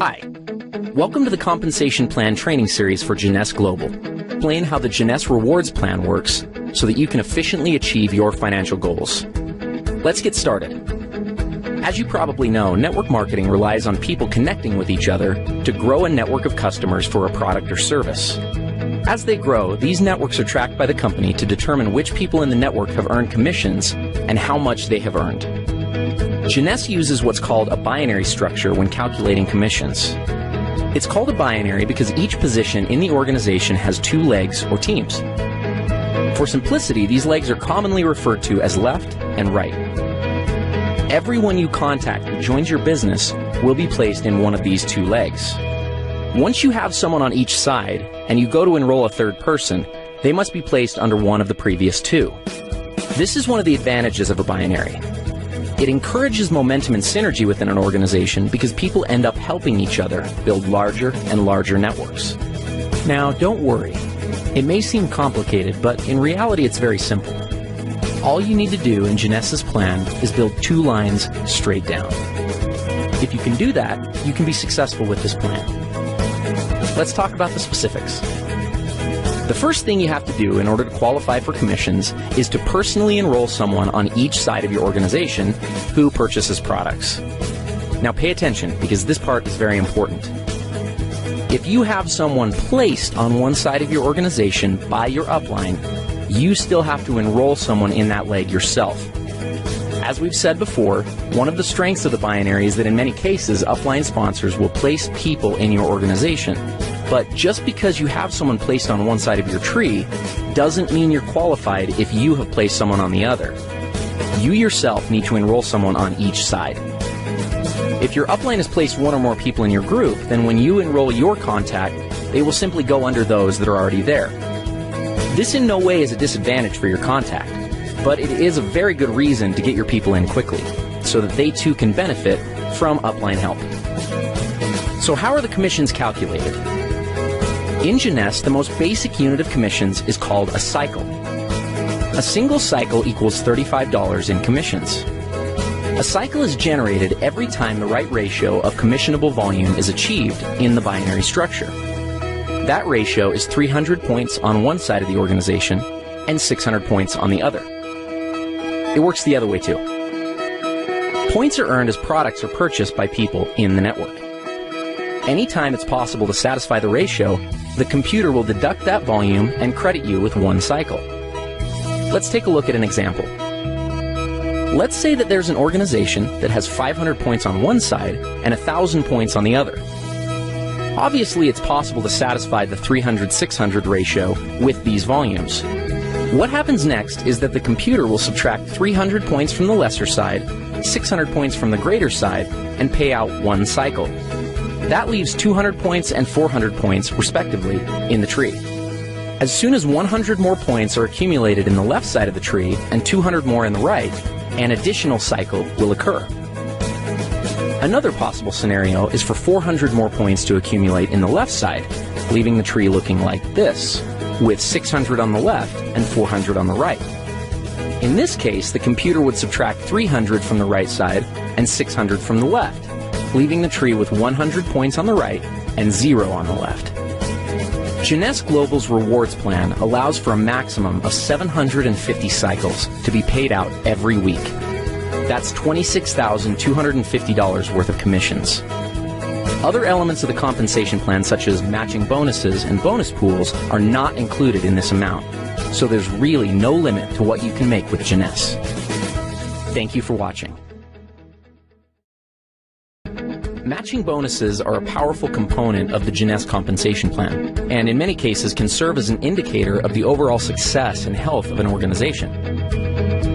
Hi, welcome to the Compensation Plan training series for Jeunesse Global. Explain how the Jeunesse Rewards Plan works so that you can efficiently achieve your financial goals. Let's get started. As you probably know, network marketing relies on people connecting with each other to grow a network of customers for a product or service. As they grow, these networks are tracked by the company to determine which people in the network have earned commissions and how much they have earned. Jeunesse uses what's called a binary structure when calculating commissions. It's called a binary because each position in the organization has two legs or teams. For simplicity, these legs are commonly referred to as left and right. Everyone you contact that joins your business will be placed in one of these two legs. Once you have someone on each side and you go to enroll a third person, they must be placed under one of the previous two. This is one of the advantages of a binary. It encourages momentum and synergy within an organization because people end up helping each other build larger and larger networks. Now, don't worry. It may seem complicated, but in reality it's very simple. All you need to do in Jeunesse's plan is build two lines straight down. If you can do that, you can be successful with this plan. Let's talk about the specifics. The first thing you have to do in order to qualify for commissions is to personally enroll someone on each side of your organization who purchases products. Now pay attention because this part is very important. If you have someone placed on one side of your organization by your upline, you still have to enroll someone in that leg yourself. As we've said before, one of the strengths of the binary is that in many cases, upline sponsors will place people in your organization. But just because you have someone placed on one side of your tree doesn't mean you're qualified if you have placed someone on the other. You yourself need to enroll someone on each side. If your upline has placed one or more people in your group, then when you enroll your contact, they will simply go under those that are already there. This in no way is a disadvantage for your contact, but it is a very good reason to get your people in quickly, so that they too can benefit from upline help. So how are the commissions calculated? In Jeunesse, the most basic unit of commissions is called a cycle. A single cycle equals $35 in commissions. A cycle is generated every time the right ratio of commissionable volume is achieved in the binary structure. That ratio is 300 points on one side of the organization and 600 points on the other. It works the other way too. Points are earned as products are purchased by people in the network. Anytime it's possible to satisfy the ratio, the computer will deduct that volume and credit you with one cycle. Let's take a look at an example. Let's say that there's an organization that has 500 points on one side and 1,000 points on the other. Obviously, it's possible to satisfy the 300-600 ratio with these volumes. What happens next is that the computer will subtract 300 points from the lesser side, 600 points from the greater side, and pay out one cycle. That leaves 200 points and 400 points, respectively, in the tree. As soon as 100 more points are accumulated in the left side of the tree and 200 more in the right, an additional cycle will occur. Another possible scenario is for 400 more points to accumulate in the left side, leaving the tree looking like this, with 600 on the left and 400 on the right. In this case, the computer would subtract 300 from the right side and 600 from the left, leaving the tree with 100 points on the right and 0 on the left. Jeunesse Global's rewards plan allows for a maximum of 750 cycles to be paid out every week. That's $26,250 worth of commissions. Other elements of the compensation plan, such as matching bonuses and bonus pools, are not included in this amount, so there's really no limit to what you can make with Jeunesse. Thank you for watching. Matching bonuses are a powerful component of the Jeunesse compensation plan, and in many cases can serve as an indicator of the overall success and health of an organization.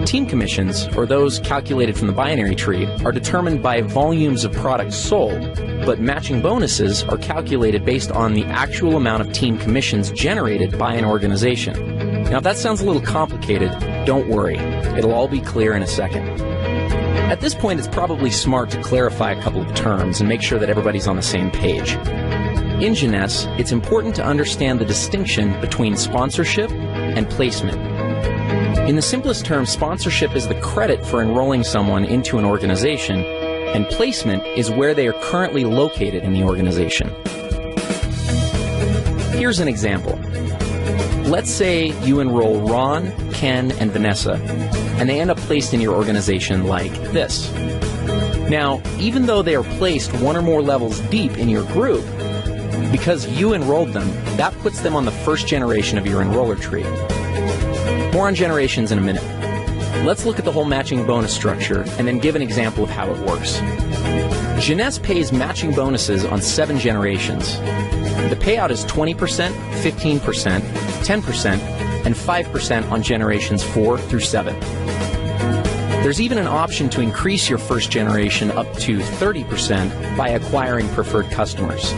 Team commissions, or those calculated from the binary tree, are determined by volumes of products sold, but matching bonuses are calculated based on the actual amount of team commissions generated by an organization. Now, if that sounds a little complicated, don't worry. It'll all be clear in a second. At this point, it's probably smart to clarify a couple of terms and make sure that everybody's on the same page. In Jeunesse, it's important to understand the distinction between sponsorship and placement. In the simplest terms, sponsorship is the credit for enrolling someone into an organization, and placement is where they are currently located in the organization. Here's an example. Let's say you enroll Ron, Ken, and Vanessa, and they end up placed in your organization like this. Now, even though they are placed one or more levels deep in your group, because you enrolled them, that puts them on the first generation of your enroller tree. More on generations in a minute. Let's look at the whole matching bonus structure and then give an example of how it works. Jeunesse pays matching bonuses on 7 generations. The payout is 20%, 15%, 10%, and 5% on generations 4 through 7. There's even an option to increase your first generation up to 30% by acquiring preferred customers.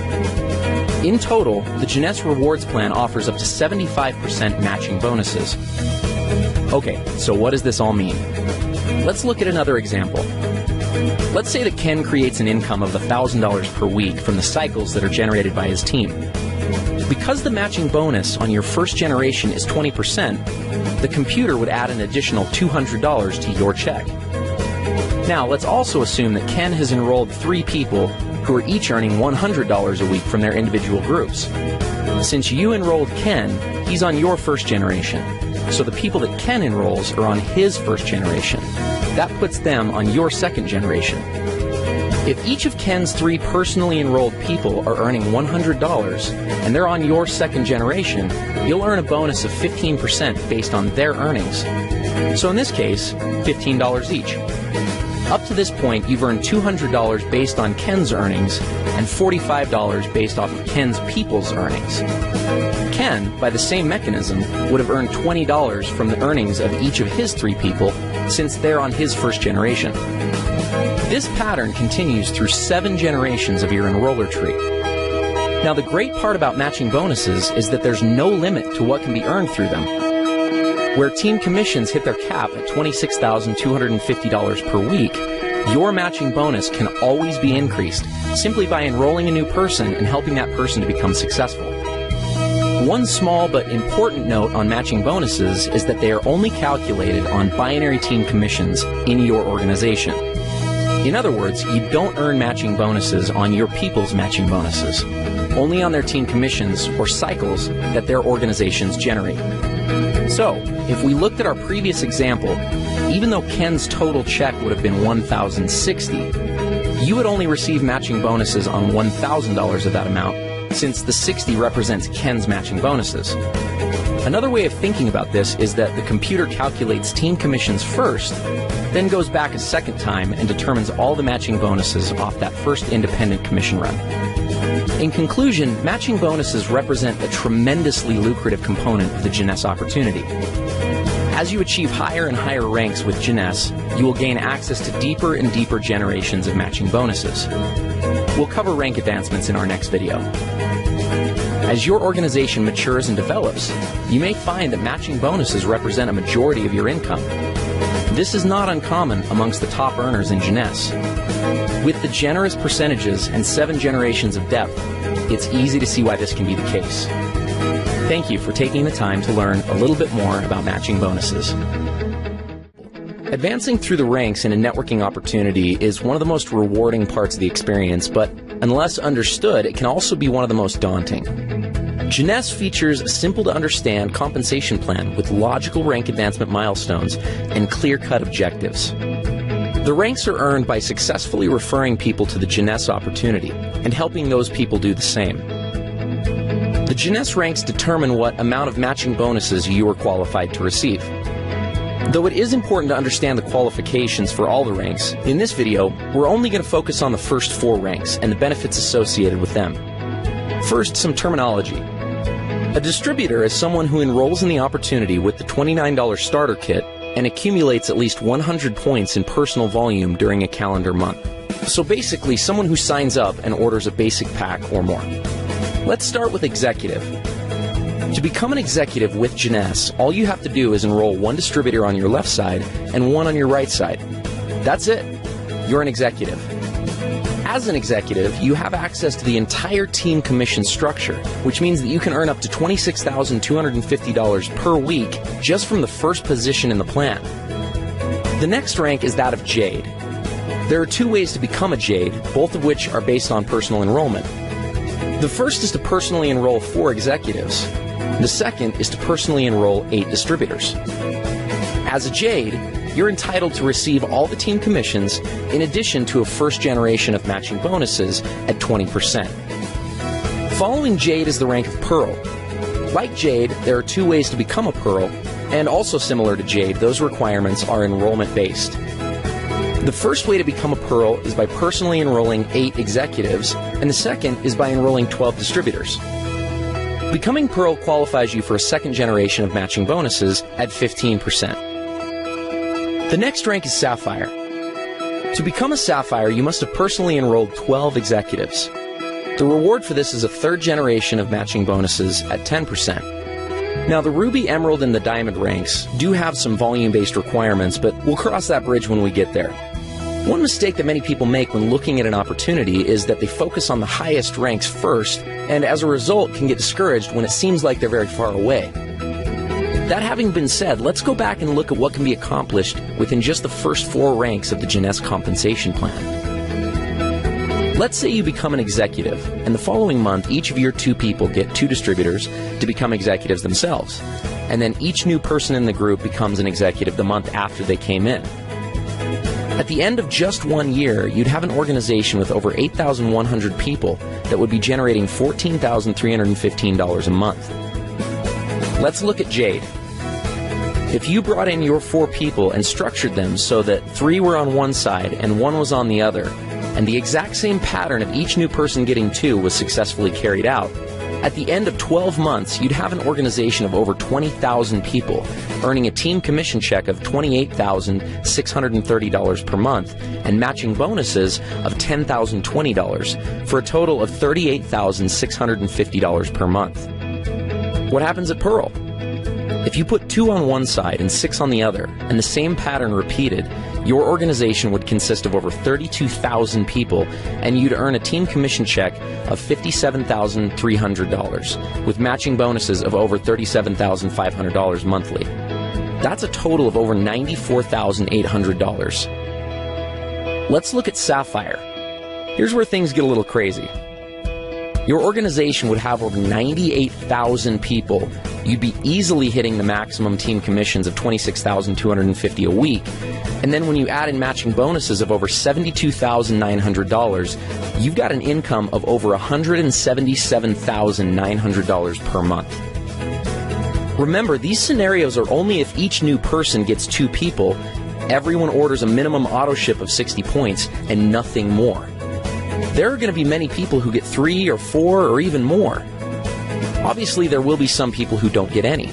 In total, the Jeunesse Rewards Plan offers up to 75% matching bonuses. Okay, so what does this all mean? Let's look at another example. Let's say that Ken creates an income of $1,000 per week from the cycles that are generated by his team. Because the matching bonus on your first generation is 20%, the computer would add an additional $200 to your check. Now, let's also assume that Ken has enrolled 3 people who are each earning $100 a week from their individual groups. Since you enrolled Ken, he's on your first generation. So the people that Ken enrolls are on his first generation. That puts them on your second generation. If each of Ken's 3 personally enrolled people are earning $100 and they're on your second generation, you'll earn a bonus of 15% based on their earnings. So in this case, $15 each. Up to this point, you've earned $200 based on Ken's earnings and $45 based off of Ken's people's earnings. Ken, by the same mechanism, would have earned $20 from the earnings of each of his 3 people since they're on his first generation. This pattern continues through 7 generations of your enroller tree. Now, the great part about matching bonuses is that there's no limit to what can be earned through them. Where team commissions hit their cap at $26,250 per week, your matching bonus can always be increased simply by enrolling a new person and helping that person to become successful. One small but important note on matching bonuses is that they are only calculated on binary team commissions in your organization. In other words, you don't earn matching bonuses on your people's matching bonuses, only on their team commissions or cycles that their organizations generate. So, if we looked at our previous example, even though Ken's total check would have been $1,060, you would only receive matching bonuses on $1,000 of that amount, since the 60 represents Ken's matching bonuses. Another way of thinking about this is that the computer calculates team commissions first, then goes back a second time and determines all the matching bonuses off that first independent commission run. In conclusion, matching bonuses represent a tremendously lucrative component of the Jeunesse opportunity. As you achieve higher and higher ranks with Jeunesse, you will gain access to deeper and deeper generations of matching bonuses. We'll cover rank advancements in our next video. As your organization matures and develops, you may find that matching bonuses represent a majority of your income. This is not uncommon amongst the top earners in Jeunesse. With the generous percentages and 7 generations of depth, it's easy to see why this can be the case. Thank you for taking the time to learn a little bit more about matching bonuses. Advancing through the ranks in a networking opportunity is one of the most rewarding parts of the experience, but unless understood, it can also be one of the most daunting. Jeunesse features a simple-to-understand compensation plan with logical rank advancement milestones and clear-cut objectives. The ranks are earned by successfully referring people to the Jeunesse opportunity and helping those people do the same. The Jeunesse ranks determine what amount of matching bonuses you are qualified to receive. Though it is important to understand the qualifications for all the ranks, in this video, we're only going to focus on the first 4 ranks and the benefits associated with them. First, some terminology. A distributor is someone who enrolls in the opportunity with the $29 starter kit and accumulates at least 100 points in personal volume during a calendar month. So basically, someone who signs up and orders a basic pack or more. Let's start with executive. To become an executive with Jeunesse, all you have to do is enroll 1 distributor on your left side and 1 on your right side. That's it. You're an executive. As an executive, you have access to the entire team commission structure, which means that you can earn up to $26,250 per week just from the first position in the plan. The next rank is that of Jade. There are two ways to become a Jade, both of which are based on personal enrollment. The first is to personally enroll 4 executives. The second is to personally enroll 8 distributors. As a Jade, you're entitled to receive all the team commissions in addition to a first generation of matching bonuses at 20%. Following Jade is the rank of Pearl. Like Jade, there are 2 ways to become a Pearl, and also similar to Jade, those requirements are enrollment-based. The first way to become a Pearl is by personally enrolling 8 executives, and the second is by enrolling 12 distributors. Becoming Pearl qualifies you for a second generation of matching bonuses at 15%. The next rank is Sapphire. To become a Sapphire, you must have personally enrolled 12 executives. The reward for this is a third generation of matching bonuses at 10%. Now, the Ruby, Emerald, and the Diamond ranks do have some volume-based requirements, but we'll cross that bridge when we get there. One mistake that many people make when looking at an opportunity is that they focus on the highest ranks first, and as a result can get discouraged when it seems like they're very far away. That having been said, let's go back and look at what can be accomplished within just the first 4 ranks of the Jeunesse Compensation Plan. Let's say you become an executive, and the following month each of your 2 people get 2 distributors to become executives themselves, and then each new person in the group becomes an executive the month after they came in. At the end of just 1 year, you'd have an organization with over 8,100 people that would be generating $14,315 a month. Let's look at Jade. If you brought in your 4 people and structured them so that 3 were on one side and 1 was on the other, and the exact same pattern of each new person getting 2 was successfully carried out, at the end of 12 months, you'd have an organization of over 20,000 people, earning a team commission check of $28,630 per month and matching bonuses of $10,020 for a total of $38,650 per month. What happens at Pearl? If you put 2 on one side and 6 on the other, and the same pattern repeated, your organization would consist of over 32,000 people, and you'd earn a team commission check of $57,300, with matching bonuses of over $37,500 monthly. That's a total of over $94,800. Let's look at Sapphire. Here's where things get a little crazy. Your organization would have over 98,000 people. You'd be easily hitting the maximum team commissions of $26,250 a week. And then when you add in matching bonuses of over $72,900, you've got an income of over $177,900 per month. Remember, these scenarios are only if each new person gets 2 people, everyone orders a minimum auto ship of 60 points, and nothing more. There are going to be many people who get 3 or 4 or even more. Obviously, there will be some people who don't get any.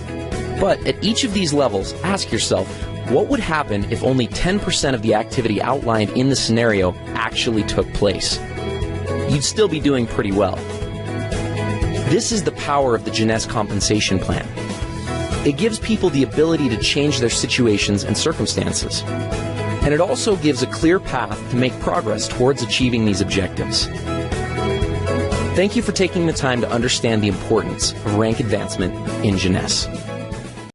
But at each of these levels, ask yourself, what would happen if only 10% of the activity outlined in the scenario actually took place? You'd still be doing pretty well. This is the power of the Jeunesse Compensation Plan. It gives people the ability to change their situations and circumstances. And it also gives a clear path to make progress towards achieving these objectives. Thank you for taking the time to understand the importance of rank advancement in Jeunesse.